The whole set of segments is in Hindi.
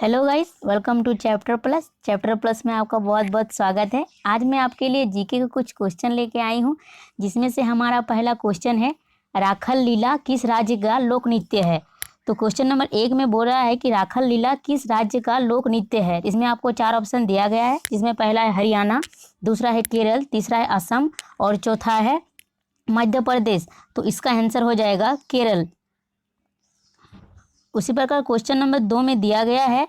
Hello guys, welcome to chapter plus में आपका बहुत बहुत स्वागत है। आज मैं आपके लिए जीके के कुछ क्वेश्चन लेके आई हूँ, जिसमें से हमारा पहला क्वेश्चन है, राखल लीला किस राज्य का लोक नृत्य है। तो क्वेश्चन नंबर 1 में बोल रहा है कि राखल लीला किस राज्य का लोक नृत्य है। इसमें आपको 4 ऑप्शन दिया गया है, जिसमें पहला है हरियाणा, दूसरा है केरल, तीसरा है असम और चौथा है मध्य प्रदेश। तो इसका आंसर हो जाएगा केरल। उसी प्रकार क्वेश्चन नंबर 2 में दिया गया है,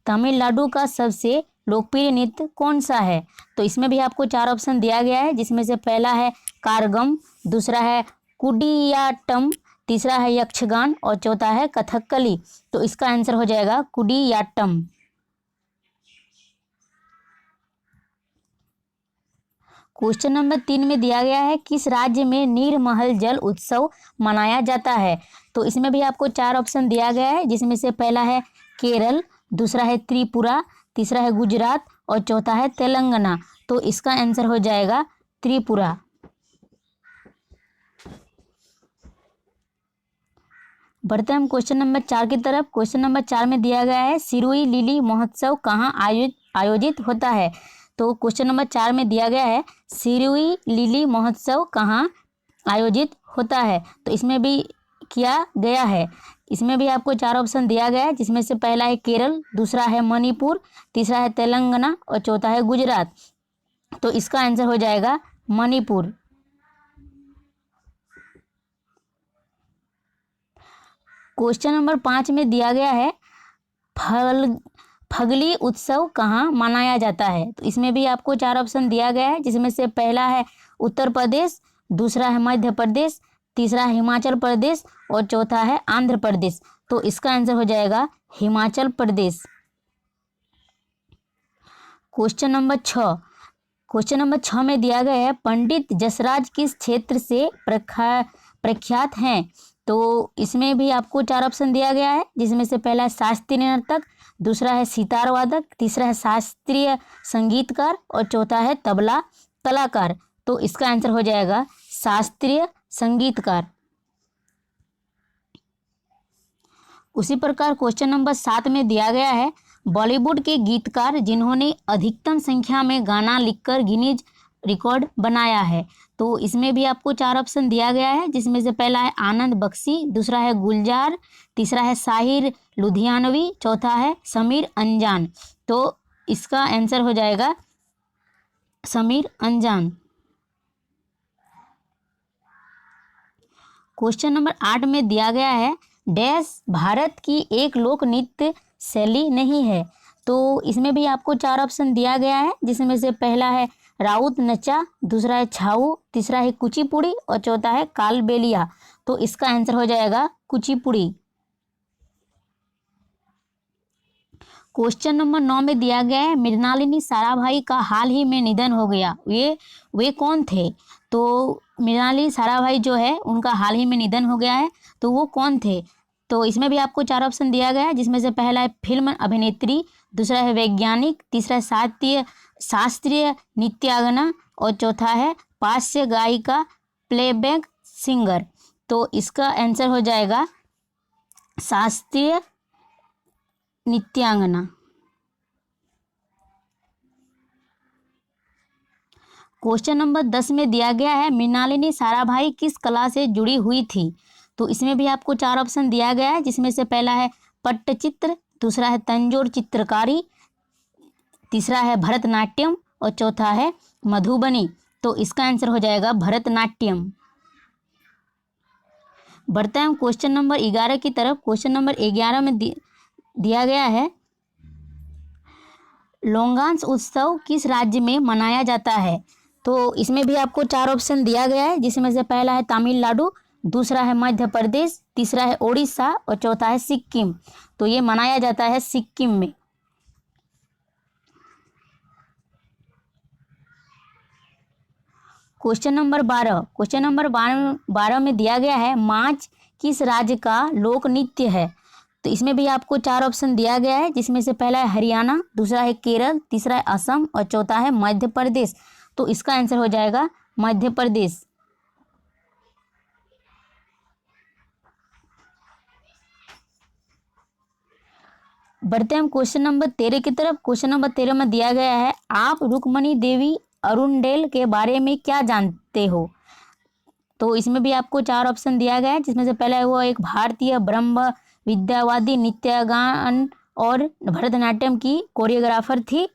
तमिलनाडु का सबसे लोकप्रिय नृत्य कौन सा है। तो इसमें भी आपको 4 ऑप्शन दिया गया है, जिसमें से पहला है कारगम, दूसरा है कुडियाट्टम, तीसरा है यक्षगान और चौथा है कथकली। तो इसका आंसर हो जाएगा कुडियाट्टम। क्वेश्चन नंबर 3 में दिया गया है, किस राज्य में नीरमहल जल उत्सव मनाया जाता है। तो इसमें भी आपको 4 ऑप्शन दिया गया है, जिसमें से पहला है केरल, दूसरा है त्रिपुरा, तीसरा है गुजरात और चौथा है तेलंगाना। तो इसका आंसर हो जाएगा त्रिपुरा। बढ़ते हम क्वेश्चन नंबर 4 की तरफ। क्वेश्चन नंबर 4 में दिया गया है, सिरोही लिली महोत्सव कहाँ आयोजित होता है। तो क्वेश्चन नंबर 4 में दिया गया है, सिरोही लिली महोत्सव कहाँ आयोजित होता है। तो इसमें भी किया गया है। इसमें भी आपको 4 ऑप्शन दिया गया है, जिसमें से पहला है केरल, दूसरा है मणिपुर, तीसरा है तेलंगाना और चौथा है गुजरात। तो इसका आंसर हो जाएगा मणिपुर। क्वेश्चन नंबर 5 में दिया गया है, फगली उत्सव कहाँ मनाया जाता है। तो इसमें भी आपको 4 ऑप्शन दिया गया है, जिसमें से पहला है उत्तर प्रदेश, दूसरा है मध्य प्रदेश, तीसरा है हिमाचल प्रदेश और चौथा है आंध्र प्रदेश। तो इसका आंसर हो जाएगा हिमाचल प्रदेश। क्वेश्चन नंबर 6 में दिया गया है, पंडित जसराज किस क्षेत्र से प्रख्यात हैं। तो इसमें भी आपको 4 ऑप्शन दिया गया है, जिसमें से पहला है शास्त्रीय नर्तक, दूसरा है सितार वादक, तीसरा है शास्त्रीय संगीतकार और चौथा है तबला कलाकार। तो इसका आंसर हो जाएगा शास्त्रीय संगीतकार। उसी प्रकार क्वेश्चन नंबर 7 में दिया गया है, बॉलीवुड के गीतकार जिन्होंने अधिकतम संख्या में गाना लिखकर गिनीज रिकॉर्ड बनाया है। तो इसमें भी आपको 4 ऑप्शन दिया गया है, जिसमें से पहला है आनंद बख्शी, दूसरा है गुलजार, तीसरा है साहिर लुधियानवी, चौथा है समीर अंजान। तो इसका आंसर हो जाएगा समीर अंजान। क्वेश्चन नंबर 8 में दिया गया है, डैश भारत की एक लोक नृत्य शैली नहीं है। तो इसमें भी आपको 4 ऑप्शन दिया गया है, जिसमें से पहला है राउत नचा, दूसरा है छाऊ, तीसरा है कुचिपुड़ी और चौथा है कालबेलिया। तो इसका आंसर हो जाएगा कुचिपुड़ी। क्वेश्चन नंबर 9 में दिया गया है, मृणालिनी साराभाई का हाल ही में निधन हो गया, वे कौन थे। तो मृणालिनी साराभाई जो है, उनका हाल ही में निधन हो गया है, तो वो कौन थे। तो इसमें भी आपको 4 ऑप्शन दिया गया है, जिसमें से पहला है फिल्म अभिनेत्री, दूसरा है वैज्ञानिक, तीसरा है शास्त्रीय नृत्यांगना और चौथा है पार्श्व गायिका प्लेबैक सिंगर। तो इसका आंसर हो जाएगा शास्त्रीय नृत्यांगना। क्वेश्चन नंबर 10 में दिया गया है, मृणालिनी साराभाई किस कला से जुड़ी हुई थी। तो इसमें भी आपको 4 ऑप्शन दिया गया है, जिसमें से पहला है पट्टचित्र, दूसरा है तंजोर चित्रकारी, तीसरा है भरतनाट्यम और चौथा है मधुबनी। तो इसका आंसर हो जाएगा भरतनाट्यम। बढ़ते हैं क्वेश्चन नंबर 11 की तरफ। क्वेश्चन नंबर 11 में दिया गया है, लोंगांस उत्सव किस राज्य में मनाया जाता है। तो इसमें भी आपको 4 ऑप्शन दिया गया है, जिसमें से पहला है तमिलनाडु, दूसरा है मध्य प्रदेश, तीसरा है ओडिशा और चौथा है सिक्किम। तो ये मनाया जाता है सिक्किम में। क्वेश्चन नंबर 12 में दिया गया है, माच किस राज्य का लोक नृत्य है। तो इसमें भी आपको 4 ऑप्शन दिया गया है, जिसमें से पहला है हरियाणा, दूसरा है केरल, तीसरा है असम और चौथा है मध्य प्रदेश। तो इसका आंसर हो जाएगा मध्य प्रदेश। बढ़ते हैं हम क्वेश्चन नंबर 13 की तरफ। क्वेश्चन नंबर 13 में दिया गया है, आप रुक्मणी देवी अरुणडेल के बारे में क्या जानते हो। तो इसमें भी आपको 4 ऑप्शन दिया गया है, जिसमें से पहला है वो एक भारतीय ब्रह्म विद्यावादी, नृत्यगान और भरतनाट्यम की कोरियोग्राफर थी।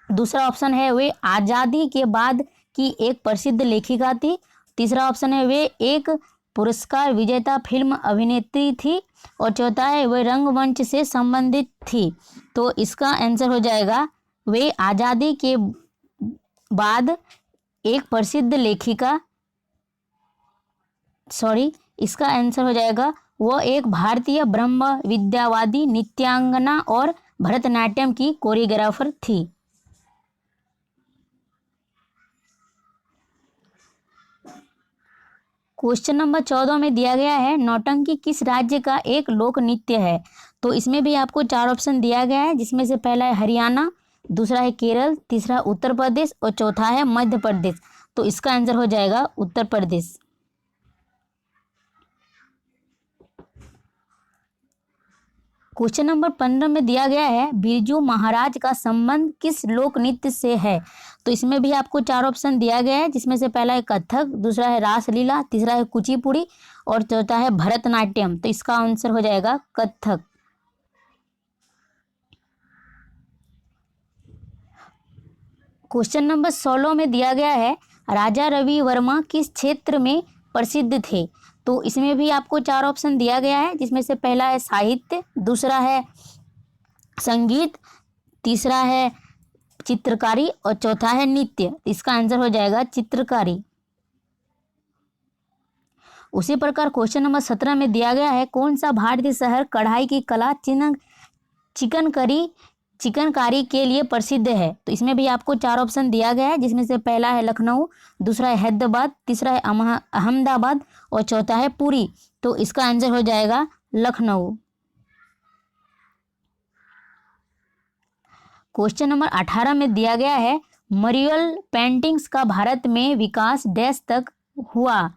दूसरा ऑप्शन है वे आज़ादी के बाद की एक प्रसिद्ध लेखिका थी। तीसरा ऑप्शन है वे एक पुरस्कार विजेता फिल्म अभिनेत्री थी। और चौथा है वे रंगमंच से संबंधित थी। तो इसका आंसर हो जाएगा वे आज़ादी के बाद एक प्रसिद्ध लेखिका, इसका आंसर हो जाएगा वो एक भारतीय ब्रह्म विद्यावादी, नृत्यांगना और भरतनाट्यम की कोरियोग्राफर थी। क्वेश्चन नंबर 14 में दिया गया है, नौटंकी किस राज्य का एक लोक नृत्य है। तो इसमें भी आपको 4 ऑप्शन दिया गया है, जिसमें से पहला है हरियाणा, दूसरा है केरल, तीसरा उत्तर प्रदेश और चौथा है मध्य प्रदेश। तो इसका आंसर हो जाएगा उत्तर प्रदेश। क्वेश्चन नंबर 15 में दिया गया है, बिरजू महाराज का संबंध किस लोक नृत्य से है। तो इसमें भी आपको 4 ऑप्शन दिया गया है, जिसमें से पहला है कथक, दूसरा है रासलीला, तीसरा है कुचिपुड़ी और चौथा है भरतनाट्यम। तो इसका आंसर हो जाएगा कथक। क्वेश्चन नंबर 16 में दिया गया है, राजा रवि वर्मा किस क्षेत्र में प्रसिद्ध थे। तो इसमें भी आपको 4 ऑप्शन दिया गया है, जिसमें से पहला है साहित्य, दूसरा है संगीत, तीसरा है चित्रकारी और चौथा है नृत्य। इसका आंसर हो जाएगा चित्रकारी। उसी प्रकार क्वेश्चन नंबर 17 में दिया गया है, कौन सा भारतीय शहर कढ़ाई की कला चिकनकारी के लिए प्रसिद्ध है। तो इसमें भी आपको 4 ऑप्शन दिया गया है, जिसमें से पहला है लखनऊ, दूसरा है हैदराबाद, तीसरा है अहमदाबाद और चौथा है पुरी। तो इसका आंसर हो जाएगा लखनऊ। क्वेश्चन नंबर 18 में दिया गया है, मरियल पेंटिंग्स का भारत में विकास डैश तक हुआ।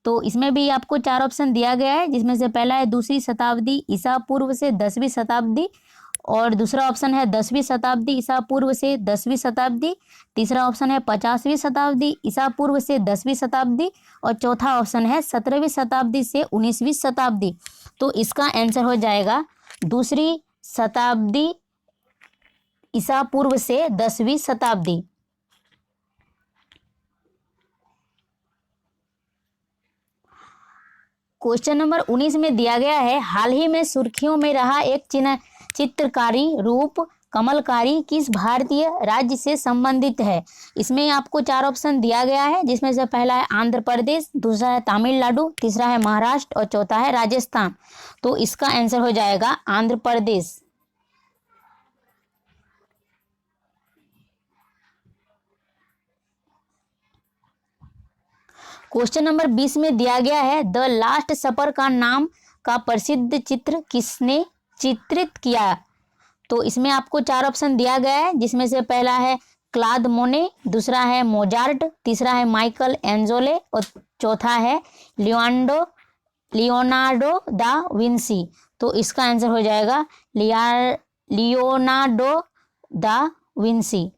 तो इसमें भी आपको 4 ऑप्शन दिया गया है, जिसमें से पहला है 2वीं शताब्दी ईसा पूर्व से 10वीं शताब्दी और दूसरा ऑप्शन है 10वीं शताब्दी ईसा पूर्व से 10वीं शताब्दी, तीसरा ऑप्शन है 50वीं शताब्दी ईसा पूर्व से 10वीं शताब्दी और चौथा ऑप्शन है 17वीं शताब्दी से 19वीं शताब्दी। तो इसका आंसर हो जाएगा 2वीं शताब्दी ईसा पूर्व से 10वीं शताब्दी। क्वेश्चन नंबर 19 में दिया गया है, हाल ही में सुर्खियों में रहा एक चित्रकारी रूप कमलकारी किस भारतीय राज्य से संबंधित है। इसमें आपको 4 ऑप्शन दिया गया है, जिसमें से पहला है आंध्र प्रदेश, दूसरा है तमिलनाडु, तीसरा है महाराष्ट्र और चौथा है राजस्थान। तो इसका आंसर हो जाएगा आंध्र प्रदेश। क्वेश्चन नंबर 20 में दिया गया है, द लास्ट सपर का नाम का प्रसिद्ध चित्र किसने चित्रित किया। तो इसमें आपको 4 ऑप्शन दिया गया है, जिसमें से पहला है क्लाद मोने, दूसरा है मोजार्ट, तीसरा है माइकल एंजोले और चौथा है लियोनार्डो दा विंसी। तो इसका आंसर हो जाएगा लियोनार्डो दा विंसी।